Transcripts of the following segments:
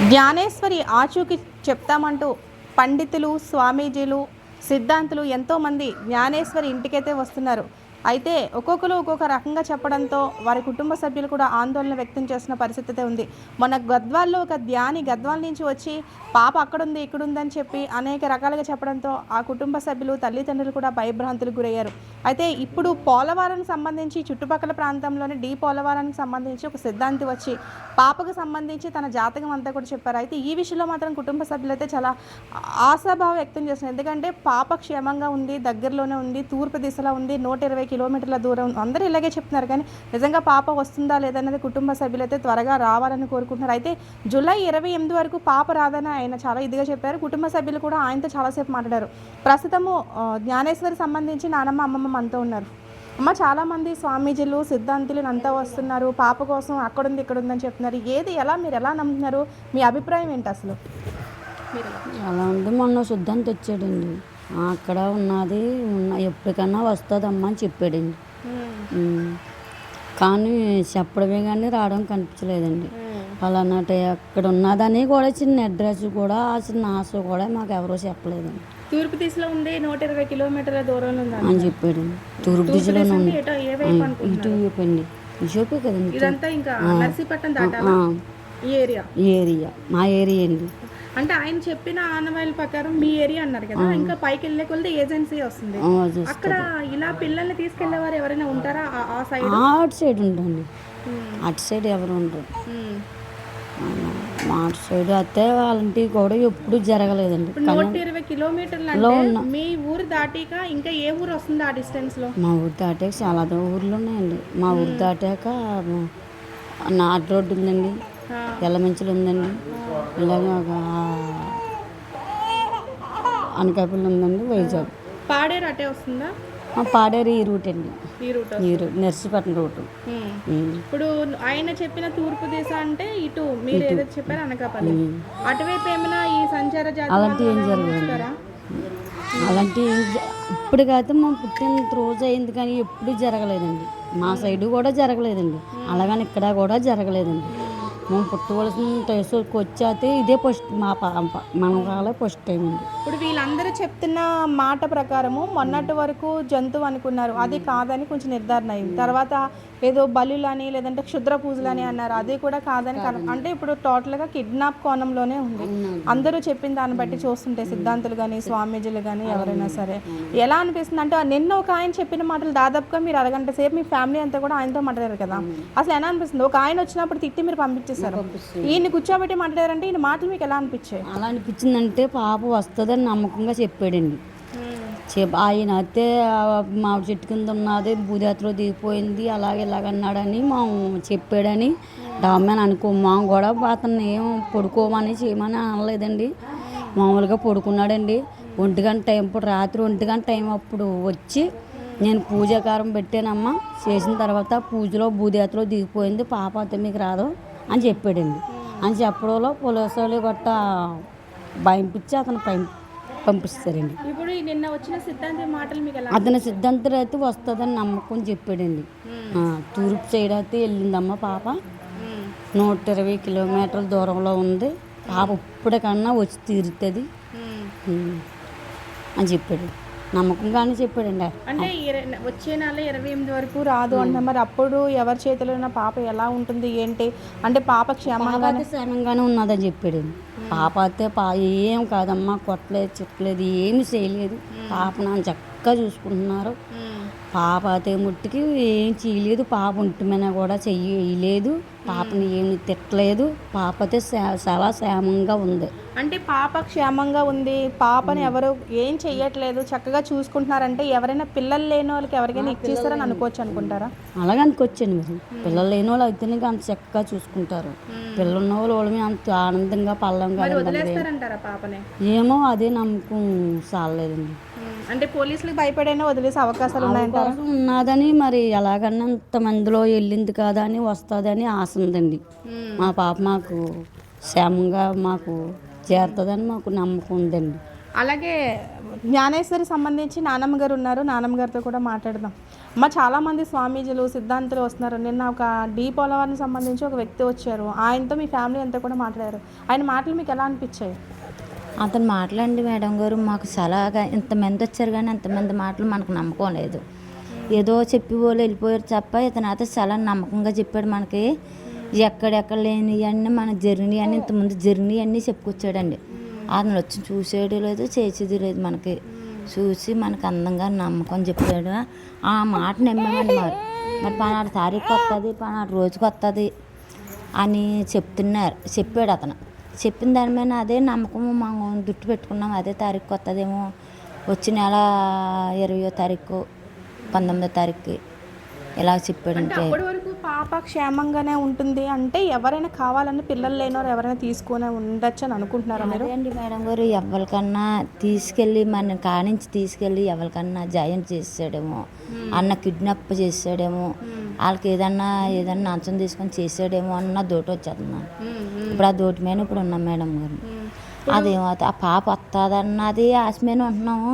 జ్ఞానేశ్వరి ఆచూకీ చెప్తామంటూ పండితులు, స్వామీజీలు, సిద్ధాంతులు ఎంతోమంది జ్ఞానేశ్వరి ఇంటికైతే వస్తున్నారు. అయితే ఒక్కొక్కరు ఒక్కొక్క రకంగా చెప్పడంతో వారి కుటుంబ సభ్యులు కూడా ఆందోళన వ్యక్తం చేసిన పరిస్థితి అయితే ఉంది. మన గద్వాల్లో ఒక ధ్యాని గద్వాల నుంచి వచ్చి పాప అక్కడుంది ఇక్కడుందని చెప్పి అనేక రకాలుగా చెప్పడంతో ఆ కుటుంబ సభ్యులు, తల్లిదండ్రులు కూడా భయభ్రాంతులకు గురయ్యారు. అయితే ఇప్పుడు పోలవరానికి సంబంధించి చుట్టుపక్కల ప్రాంతంలోని పోలవరానికి సంబంధించి ఒక సిద్ధాంతి వచ్చి పాపకు సంబంధించి తన జాతకం అంతా కూడా చెప్పారు. అయితే ఈ విషయంలో మాత్రం కుటుంబ సభ్యులైతే చాలా ఆశాభావం వ్యక్తం చేస్తున్నారు. ఎందుకంటే పాప క్షేమంగా ఉంది, దగ్గరలోనే ఉంది, తూర్పు దిశలో ఉంది, 120 కిలోమీటర్ల దూరం. అందరూ ఇలాగే చెప్తున్నారు, కానీ నిజంగా పాప వస్తుందా లేదన్నది కుటుంబ సభ్యులైతే త్వరగా రావాలని కోరుకుంటున్నారు. అయితే జూలై 28 వరకు పాప రాదని ఆయన చాలా ఇదిగా చెప్పారు. కుటుంబ సభ్యులు కూడా ఆయనతో చాలాసేపు మాట్లాడారు. ప్రస్తుతము జ్ఞానేశ్వరి సంబంధించి నానమ్మ, అమ్మమ్మ మనతో ఉన్నారు. అమ్మ, చాలామంది స్వామీజీలు, సిద్ధాంతులు అంతా వస్తున్నారు, పాప కోసం అక్కడుంది ఇక్కడుందని చెప్తున్నారు. మీరు ఎలా నమ్ముతున్నారు? మీ అభిప్రాయం ఏంటి అసలు? అలా ఉంది. మొన్న సిద్ధాంతి వచ్చాడండి, అక్కడ ఉన్నది ఎప్పటికన్నా వస్తుందమ్మా అని చెప్పాడండి. కానీ చెప్పడమే కానీ రావడం కనిపించలేదండి. ఫలానా అక్కడ ఉన్నదని కూడా చిన్న అడ్రస్ కూడా చిన్న ఆశ కూడా మాకు ఎవరో చెప్పలేదండి. తూర్పు దిశలో ఉంది, 120 కిలోమీటర్ల దూరంలో ఉంది అని చెప్పాడండి. తూర్పు దిశలోనే ఉంది. ఇటు చూపండి, చూపే కదండి. ఇదంతా ఇంకా నర్సీపట్నం దాటాలా? ఈ ఏరియా మా ఏరియా అండి. అంటే ఆయన చెప్పిన ఆనవాయిల ప్రకారం మీ ఏరియా అన్నారు కదా, ఇంకా పైకి వెళ్ళే కొద్ది ఏజెన్సీ వస్తుంది. అక్కడ ఇలా పిల్లల్ని తీసుకెళ్లేవారు ఎవరైనా ఉంటారా? ఆ సైడ్ అటు సైడ్ ఉంటుంది. అటు సైడ్ ఎవరు ఉండరు. మా అటు సైడ్ అయితే వాళ్ళంటివి కూడా ఎప్పుడు జరగలేదండి. 120 కిలోమీటర్లు మీ ఊరు దాటాక ఇంకా ఏ ఊరు వస్తుంది ఆ డిస్టెన్స్ లో? మా ఊరు దాటాక చాలా ఊర్లు ఉన్నాయండి. మా ఊరు దాటాక నాటు రోడ్డు ఉందండి, ఎల్లమంచులు ఉందండి, ఇలాగా అనకాపల్లి ఉందండి, వైజాగ్. పాడేరు అటే వస్తుందా? పాడేరు ఈ రూట్ అండి, ఈ రూట్ నర్సీపట్నం రూట్. ఇప్పుడు ఆయన చెప్పిన తూర్పు దిశ అంటే ఇటు మీరు ఏదైతే చెప్పారు అనకాపల్లి అటువైపు ఏమైనా ఈ సంచార అలాంటివి ఏం జరగలేదు. అలాంటి ఇప్పుడు కాదు, మా పుట్టిన రోజు అయింది కానీ ఎప్పుడు జరగలేదండి. మా సైడు కూడా జరగలేదండి, అలాగని ఇక్కడ కూడా జరగలేదండి. మేము పుట్టవలసిన టైసోకి వచ్చాతే ఇదే ఫస్ట్ మన వాళ్ళే ఫస్ట్ టైం అండి. ఇప్పుడు వీళ్ళందరూ చెప్తున్న మాట ప్రకారము మొన్నటి వరకు జంతువు అనుకున్నారు, అది కాదని కొంచెం నిర్ధారణ అయింది. తర్వాత ఏదో బలులని లేదంటే క్షుద్ర పూజలని అన్నారు, అది కూడా కాదని. అంటే ఇప్పుడు టోటల్గా కిడ్నాప్ కోణంలోనే ఉంది. అందరూ చెప్పిన దాన్ని బట్టి చూస్తుంటే సిద్ధాంతులు కానీ స్వామీజీలు కానీ ఎవరైనా సరే ఎలా అనిపిస్తుంది అంటే, నిన్న ఒక ఆయన చెప్పిన మాటలు దాదాపుగా మీరు అరగంట సేపు మీ ఫ్యామిలీ అంతా కూడా ఆయనతో మాట్లాడారు కదా, అసలు ఎలా అనిపిస్తుంది? ఒక ఆయన వచ్చినప్పుడు తిట్టి మీరు పంపించారు, ఈయన కూర్చోబెట్టి మాట్లాడారంటే ఈయన మాటలు మీకు ఎలా అనిపించాయి? అలా అనిపించిందంటే పాప వస్తుందని నమ్మకంగా చెప్పాడండి. ఆయన అయితే మా చెట్టు కింద ఉన్నది భూదేతలో దిగిపోయింది అలాగే ఇలాగన్నాడని మా చెప్పాడని డామ్మని అనుకో. మా కూడా అతన్ని ఏం పడుకోమని చేయమని అనలేదండి, మామూలుగా పడుకున్నాడండి. 1 గంట టైం, ఇప్పుడు రాత్రి 1 గంట టైం అప్పుడు వచ్చి నేను పూజాకారం పెట్టానమ్మా, చేసిన తర్వాత పూజలో భూదేతలో దిగిపోయింది, పాప అయితే మీకు రాదు అని చెప్పాడండి. అని చెప్పడంలో పోలీసు వాళ్ళు గట్ట భయంపించి అతను పంపిస్తారండి. ఇప్పుడు నిన్న వచ్చిన సిద్ధాంతి మాటలు మీకు ఎలా? అతని సిద్ధాంతం అయితే వస్తుందని నమ్మకం చెప్పాడండి. తూర్పు సైడ్ అయితే వెళ్ళిందమ్మ పాప, 120 కిలోమీటర్ల దూరంలో ఉంది, పాప ఇప్పటికన్నా వచ్చి తీరుతుంది అని చెప్పాడు. నమ్మకంగానే చెప్పాడండి. అంటే వచ్చే నెల 28 వరకు రాదు అంటే మరి అప్పుడు ఎవరి చేతిలో ఉన్న పాప ఎలా ఉంటుంది ఏంటి అంటే, పాప క్షేమంగానే ఉన్నదని చెప్పాడండి. పాప అయితే ఏం కాదమ్మా, కొట్టలేదు చెప్పలేదు ఏమి చేయలేదు, పాప నాన్న చక్కగా చూసుకుంటున్నారు. పాప అయితే ముట్టికి ఏం చేయలేదు, పాప ఒంటి మీద కూడా చెయ్యలేదు, పాపని ఏమి తిట్టలేదు, పాప అయితే చాలా క్షేమంగా ఉంది. అంటే పాప క్షేమంగా ఉంది, పాపని ఎవరు ఏం చెయ్యట్లేదు, చక్కగా చూసుకుంటున్నారంటే ఎవరైనా పిల్లలు లేని వాళ్ళకి ఎవరికైనా ఇచ్చేస్తారని అనుకోవచ్చు అనుకుంటారా? అలాగే అనుకోవచ్చండి. మరి పిల్లలు లేని వాళ్ళు అయితేనే అంత చక్కగా చూసుకుంటారు, పిల్లలు ఉన్న వాళ్ళని అంత ఆనందంగా పల్లంగా ఏమో అదే నమ్మకం చాలేదండి. అంటే పోలీసులకు భయపడైనా వదిలేసే అవకాశాలు ఉన్నదని మరి ఎలాగన్నా ఇంతమందిలో వెళ్ళింది కాదా అని వస్తుందని ఆశ ఉందండి. మా పాప మాకు క్షేమంగా మాకు చేరుతుందని మాకు నమ్మకం ఉందండి. అలాగే జ్ఞానేశ్వరి సంబంధించి నానమ్మ గారు ఉన్నారు, నానమ్మ గారితో కూడా మాట్లాడదాం. అమ్మ చాలామంది స్వామీజీలు సిద్ధాంతులు వస్తున్నారు. నిన్న ఒక డి పోలవరం సంబంధించి ఒక వ్యక్తి వచ్చారు. ఆయనతో మీ ఫ్యామిలీ అంతా కూడా మాట్లాడారు. ఆయన మాటలు మీకు ఎలా అనిపించాయి? అతను మాటలండి మేడం గారు, మాకు సలహాగా ఇంతమంది వచ్చారు కానీ అంతమంది మాటలు మనకు నమ్మకం లేదు. ఏదో చెప్పి వాళ్ళు వెళ్ళిపోయారు తప్ప ఇతను అయితే చాలా నమ్మకంగా చెప్పాడు మనకి. ఎక్కడెక్కడ లేనివన్నీ మనకు జరిగినాయి అని ఇంతకుముందు జరిగినాయి అన్నీ చెప్పుకొచ్చాడండి. అతను వచ్చి చూసేది లేదు, చేసేది లేదు. మనకి చూసి మనకు అందంగా నమ్మకం చెప్పాడు. ఆ మాట నమ్మామండి. మరి పలానా తారీఖు వస్తుంది, పలానా రోజుకి వస్తుంది అని చెప్పాడు అతను. చెప్పిన దాని మీద అదే నమ్మకం మనం దుట్టు పెట్టుకున్నాం. అదే తారీఖు వస్తుందేమో, వచ్చే నెల 20వ తారీఖు 19వ తారీఖు ఇలా చెప్పాడంటే అప్పటి వరకు పాప క్షేమంగానే ఉంటుంది అంటే ఎవరైనా కావాలని పిల్లలు లేనివారు ఎవరైనా తీసుకొని ఉండొచ్చు అని అనుకుంటున్నారా మీరు? అండి మేడం గారు, ఎవరికన్నా తీసుకెళ్ళి మన కానించి తీసుకెళ్ళి ఎవరికన్నా జాయిన్ చేసాడేమో, అన్న కిడ్నాప్ చేసాడేమో, వాళ్ళకి ఏదన్నా అంచం తీసుకొని చేసాడేమో అన్న దోటి వచ్చేస్తున్నాను. ఇప్పుడు ఆ దోటి మీద ఇప్పుడు ఉన్నాం మేడం గారు. అదేమో ఆ పాప వస్తుందన్నది ఆశ మీద ఉంటున్నాము.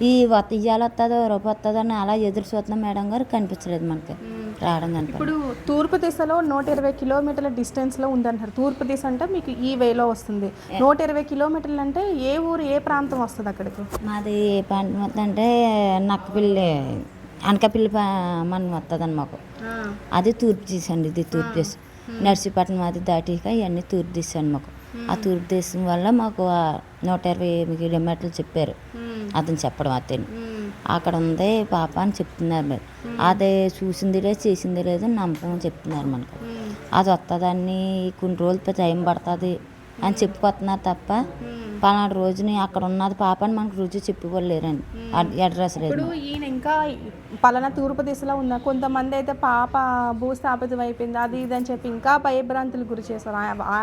ఇవాళ వస్తుందో రేపు వస్తుందని అలా ఎదురు చూస్తున్నాం మేడం గారు. కనిపించలేదు మనకి రావడం కనుక. ఇప్పుడు తూర్పు దిశలో 120 కిలోమీటర్ల డిస్టెన్స్లో ఉందంటారు. తూర్పు దిశ అంటే మీకు ఈ వేలో వస్తుంది. 120 కిలోమీటర్లు అంటే ఏ ఊరు ఏ ప్రాంతం వస్తుంది అక్కడికి? మాది ఏ ప్రాంతం అంటే నక్కపిల్లి అనకాపల్లి మనం వస్తుందండి మాకు. అది తూర్పు దిశ అండి. ఇది తూర్పు దిశ. నర్సీపట్నం అది దాటిక ఇవన్నీ తూర్పు దిశ అండి మాకు. ఆ తూర్పు దేశం వల్ల మాకు 120 కిలోమీటర్లు చెప్పారు అతను చెప్పడం. అతను అక్కడ ఉంది పాప అని చెప్తున్నారు. మీరు అదే చూసింది లేదు, చేసింది లేదు, నమ్మకం చెప్తున్నారు మనకు. అది వస్తుందని కొన్ని రోజులు టైం పడుతుంది అని చెప్పుకొస్తున్నారు తప్ప పలానా రోజుని అక్కడ ఉన్నది పాప అని మనకు రుచి చెప్పుకోలేరండి. అడ్రస్ లేదు. ఇప్పుడు ఈయన ఇంకా పలానా తూర్పు దిశలో ఉన్న కొంతమంది అయితే పాప భూస్థాపితం అయిపోయింది అది ఇది అని చెప్పి ఇంకా భయభ్రాంతులు గురి చేశారు.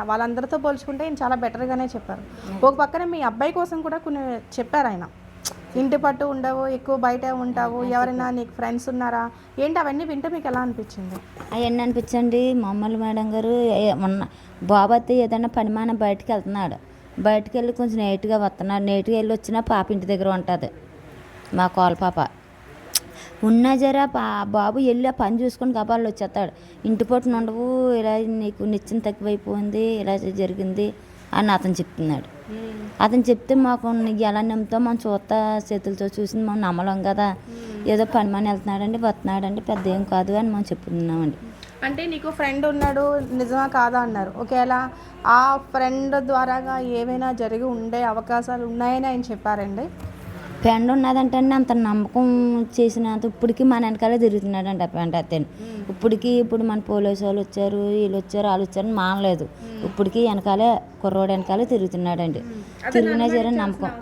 వాళ్ళందరితో పోల్చుకుంటే ఈయన చాలా బెటర్గానే చెప్పారు. ఒక పక్కన మీ అబ్బాయి కోసం కూడా కొన్ని చెప్పారు ఆయన. ఇంటి పట్టు ఉండవు, ఎక్కువ బయట ఉంటావు, ఎవరైనా నీకు ఫ్రెండ్స్ ఉన్నారా ఏంటి? అవన్నీ వింటే మీకు ఎలా అనిపించింది? అవన్నీ అనిపించండి మామూలు మేడం గారు. బాబు అయితే ఏదైనా పనిమాన బయటకు వెళ్తున్నాడు, బయటకు వెళ్ళి కొంచెం నేట్గా వస్తున్నాడు. నేట్గా వెళ్ళి వచ్చినా పాప ఇంటి దగ్గర ఉంటుంది. మా కోల పాప ఉన్నా జరా బాబు వెళ్ళి ఆ పని చూసుకొని గబాల్లో వచ్చేస్తాడు. ఇంటి పట్టున ఉండవు, ఇలా నీకు నిత్యం తక్కువైపోయింది, ఇలా జరిగింది అని అతను చెప్తున్నాడు. అతను చెప్తే మాకు ఎలా నమ్ముతాం? మనం చూస్తా చేతులతో చూసింది మనం నమ్మలేం కదా. ఏదో పని మని వెళ్తున్నాడండి వస్తున్నాడండి పెద్ద ఏం కాదు అని మనం చెప్తున్నామండి. అంటే నీకు ఫ్రెండ్ ఉన్నాడు నిజమా కాదా అన్నారు. ఒకవేళ ఆ ఫ్రెండ్ ద్వారాగా ఏమైనా జరిగి ఉండే అవకాశాలు ఉన్నాయని ఆయన చెప్పారండి. ఫ్రెండ్ ఉన్నదంటే అంత నమ్మకం చేసినంత ఇప్పటికి మన వెనకాలే తిరుగుతున్నాడండి ఆ ఫ్రెండ్ అతను. ఇప్పుడు మన పోలీసు వాళ్ళు వచ్చారు, వీళ్ళు వచ్చారు, వాళ్ళు వచ్చారని మానలేదు. ఇప్పటికి వెనకాలే కుర్రోడు వెనకాలే తిరుగుతున్నాడండి. తిరిగినా సరే నమ్మకం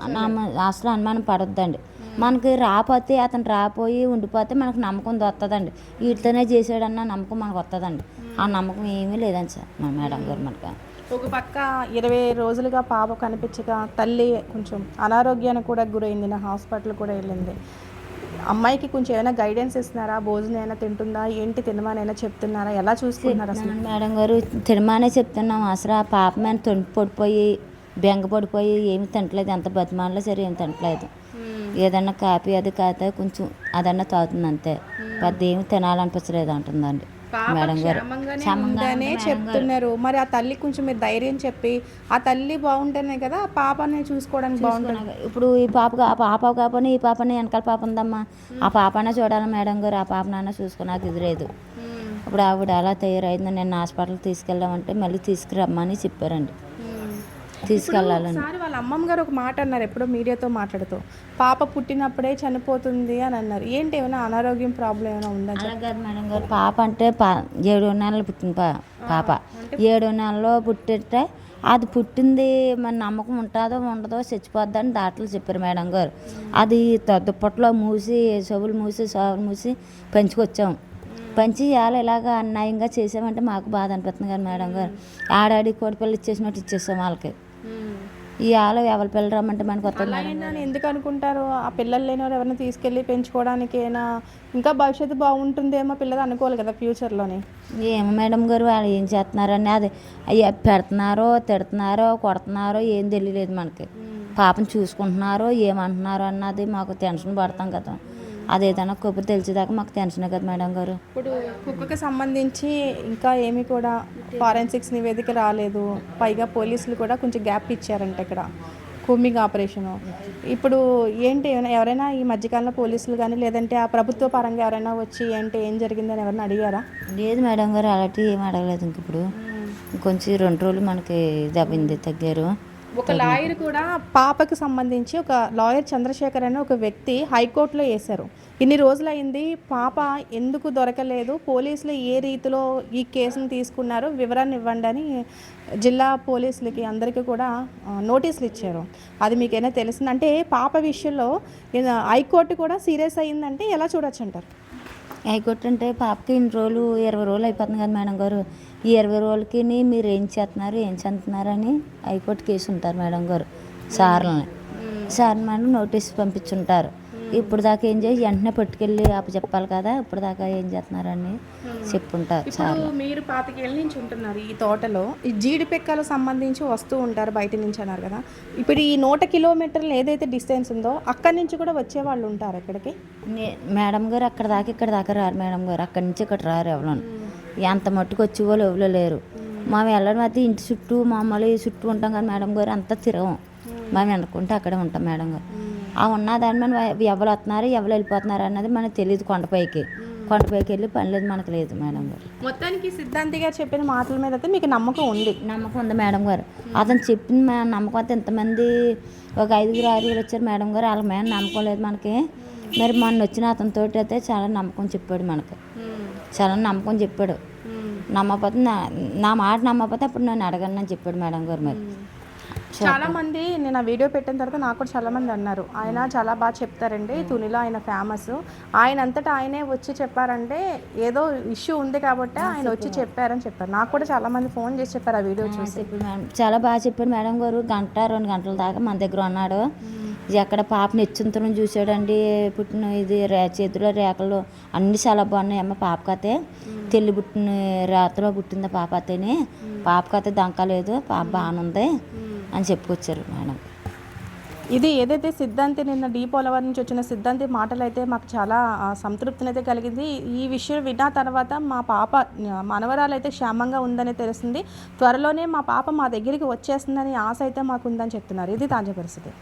అసలు అనుమానం పడొద్దండి. మనకి రాకపోతే అతను రాపోయి ఉండిపోతే మనకు నమ్మకం వస్తుందండి. వీటితోనే చేసాడన్న నమ్మకం మనకు వస్తుందండి. ఆ నమ్మకం ఏమీ లేదండి సార్ మా మేడం గారు. మనకు ఒక పక్క 20 రోజులుగా పాప కనిపించక తల్లి కొంచెం అనారోగ్యానికి కూడా గురైంది. నా హాస్పిటల్ కూడా వెళ్ళింది. అమ్మాయికి కొంచెం ఏమైనా గైడెన్స్ ఇస్తున్నారా? భోజనం అయినా తింటుందా? ఏంటి తినమానైనా చెప్తున్నారా? ఎలా చూసుకుంటున్నారు అసలు? మేడం గారు తినమానే చెప్తున్నాం. అసలు ఆ పాప మీద తొండి పడిపోయి బెంగ పడిపోయి ఏమి తింటలేదు. ఎంత బతిమాలలో సరే ఏమి తింటలేదు. ఏదన్నా కాపీ అది కాతే కొంచెం అదన్నా తాగుతుంది అంతే. పెద్ద ఏమి తినాలనిపించలేదు అంటుందండి మేడం గారు. క్షేమంగానే చెప్తున్నారు. మరి ఆ తల్లి కొంచెం మీరు ధైర్యం చెప్పి ఆ తల్లి బాగుంటేనే కదా ఆ పాపని చూసుకోవడానికి బాగుంటుంది. ఇప్పుడు ఈ పాప ఆ పాప కాకపోయినా ఈ పాపని వెనకాల పాప ఉందమ్మా, ఆ పాపనే చూడాలి మేడం గారు. ఆ పాపనైనా చూసుకున్నాక ఇది లేదు. ఇప్పుడు ఆవిడ అలా తయారైంది. నేను హాస్పిటల్కి తీసుకెళ్ళామంటే మళ్ళీ తీసుకురమ్మని చెప్పారండి. తీసుకెళ్ళాలని వాళ్ళ అమ్మమ్మ గారు ఒక మాట అన్నారు ఎప్పుడో మీడియాతో మాట్లాడుతూ, పాప పుట్టినప్పుడే చనిపోతుంది అని అన్నారు. ఏంటి ఏమైనా అనారోగ్యం ప్రాబ్లం ఏమైనా ఉందా? కాదు మేడం గారు. పాప అంటే 7 నెలలు పుట్టిన పాప 7 నెలలో పుట్టితే అది పుట్టింది మన నమ్మకం ఉంటుందో ఉండదో చచ్చిపోద్దని దాంట్లో చెప్పారు మేడం గారు. అది దుప్పట్లో మూసి చెవులు మూసి పెంచుకొచ్చాము. పంచి ఇలాగ అన్యాయంగా చేసామంటే మాకు బాధ అనిపిస్తుంది కదా మేడం గారు. ఆడాడి కోడి పిల్లలు ఇచ్చేసినట్టు ఇచ్చేసాం వాళ్ళకి. ఇవాళ ఎవరి పిల్లలు రమ్మంటే మనకు వస్తుంది. ఎందుకు అనుకుంటారు? ఆ పిల్లలు లేని వారు ఎవరైనా తీసుకెళ్ళి పెంచుకోవడానికైనా ఇంకా భవిష్యత్తు బాగుంటుందేమో పిల్లలు అనుకోవాలి కదా ఫ్యూచర్లోని. ఏమో మేడం గారు వాళ్ళు ఏం చేస్తున్నారని అది అయ్యా పెడుతున్నారో తిడుతున్నారో కొడుతున్నారో ఏం తెలియలేదు మనకి. పాపను చూసుకుంటున్నారో ఏమంటున్నారో అన్నది మాకు టెన్షన్ పడతాం కదా. అదేదన్నా కొబ్బరి తెలిసేదాకా మాకు టెన్షన్ కదా మేడం గారు. ఇప్పుడు కుక్కకి సంబంధించి ఇంకా ఏమీ కూడా ఫారెన్సిక్స్ నివేదిక రాలేదు. పైగా పోలీసులు కూడా కొంచెం గ్యాప్ ఇచ్చారంట ఇక్కడ కూంబింగ్ ఆపరేషను. ఇప్పుడు ఏంటి ఎవరైనా ఈ మధ్యకాలంలో పోలీసులు కానీ లేదంటే ఆ ప్రభుత్వ పరంగా ఎవరైనా వచ్చి ఏంటి ఏం జరిగిందని ఎవరైనా అడిగారా? లేదు మేడం గారు, అలాంటివి ఏం అడగలేదు. ఇంక ఇప్పుడు కొంచెం 2 రోజులు మనకి దెబ్బింది తగ్గారు. ఒక లాయర్ కూడా పాపకు సంబంధించి ఒక లాయర్ చంద్రశేఖర్ అనే ఒక వ్యక్తి హైకోర్టులో వేశారు. ఇన్ని రోజులైంది, పాప ఎందుకు దొరకలేదు, పోలీసులు ఏ రీతిలో ఈ కేసును తీసుకున్నారు వివరాన్ని ఇవ్వండి అని జిల్లా పోలీసులకి అందరికీ కూడా నోటీసులు ఇచ్చారు. అది మీకైనా తెలిసింది? అంటే పాప విషయంలో హైకోర్టు కూడా సీరియస్ అయ్యిందంటే ఎలా చూడొచ్చు అంటారు? హైకోర్టు అంటే పాపకి ఇన్ని రోజులు 20 రోజులు అయిపోతుంది కదా మేడం గారు. ఈ 20 రోజులకి మీరు ఏం చేస్తున్నారు ఏం చేస్తున్నారు అని హైకోర్టు కేసు ఉంటారు మేడం గారు. సార్లని మేడం నోటీస్ పంపించుంటారు. ఇప్పుడు దాకా ఏం చేసి వెంటనే పట్టుకెళ్ళి చెప్పాలి కదా, ఇప్పుడు దాకా ఏం చేస్తున్నారని చెప్పుంటారు సార్. మీరు 25 ఏళ్ళ నుంచి ఉంటున్నారు ఈ తోటలో. ఈ జీడిపెక్కలకు సంబంధించి వస్తూ ఉంటారు బయట నుంచి అన్నారు కదా. ఇప్పుడు ఈ 100 కిలోమీటర్లు ఏదైతే డిస్టెన్స్ ఉందో అక్కడి నుంచి కూడా వచ్చే వాళ్ళు ఉంటారు ఇక్కడికి? మేడం గారు అక్కడ దాకా ఇక్కడ దాకా రారు మేడం గారు. అక్కడి నుంచి ఇక్కడ రారు ఎవరు. ఎంత మట్టుకు వచ్చే వాళ్ళు ఎవరు లేరు. మేము వెళ్ళడం అయితే ఇంటి చుట్టూ మామూలు చుట్టూ ఉంటాం కదా మేడం గారు, అంతా తిరగం. మేము వెనుకుంటే అక్కడే ఉంటాం మేడం గారు. ఆ ఉన్న దాని మీద ఎవరు వస్తున్నారు ఎవరు వెళ్ళిపోతున్నారు అన్నది మనకు తెలియదు. కొండపైకి వెళ్ళి పని లేదు మనకు లేదు మేడం గారు. మొత్తానికి సిద్ధాంతి గారు చెప్పిన మాటల మీద అయితే మీకు నమ్మకం ఉంది? నమ్మకం ఉంది మేడం గారు. అతను చెప్పిన నమ్మకం అయితే ఎంతమంది ఒక 5-6 వచ్చారు మేడం గారు, వాళ్ళ మీద నమ్మకం లేదు మనకి. మరి మొన్న వచ్చిన అతనితో అయితే చాలా నమ్మకం చెప్పాడు మనకి, చాలా నమ్మకం చెప్పాడు. నమ్మకపోతే నా మాట నమ్మకపోతే అప్పుడు నన్ను అడగను అని చెప్పాడు మేడం గారు. మరి చాలా మంది నేను ఆ వీడియో పెట్టిన తర్వాత నాకు కూడా చాలా మంది అన్నారు, ఆయన చాలా బాగా చెప్తారండి, తునిలో ఆయన ఫేమస్, ఆయన అంతటా ఆయనే వచ్చి చెప్పారంటే ఏదో ఇష్యూ ఉంది కాబట్టి ఆయన వచ్చి చెప్పారని చెప్పారు. నాకు కూడా చాలా మంది ఫోన్ చేసి చెప్పారు ఆ వీడియో చూసి. చాలా బాగా చెప్పాడు మేడం గారు. 1-2 గంటల దాకా మన దగ్గర ఉన్నాడు. ఎక్కడ పాపని ఎచ్చింతరం చూసాడండి. పుట్టిన ఇది చేతిలో రేఖలు అన్నీ చాలా బాగున్నాయి. అమ్మ పాపకైతే తెల్లి పుట్టిన రాత్రిలో పుట్టింది పాప అయితేనే, పాపకైతే దంకలేదు, పాప బాగానుంది అని చెప్పుకొచ్చారు మేడం. ఇది ఏదైతే సిద్ధాంతి నిన్న పోలవరం నుంచి వచ్చిన సిద్ధాంతి మాటలు అయితే మాకు చాలా సంతృప్తిని అయితే కలిగింది. ఈ విషయం విన్న తర్వాత మా పాప మనవరాలు అయితే క్షేమంగా ఉందని తెలిసింది. త్వరలోనే మా పాప మా దగ్గరికి వచ్చేస్తుందని ఆశ అయితే మాకు ఉందని చెప్తున్నారు. ఇది తాజా పరిస్థితి.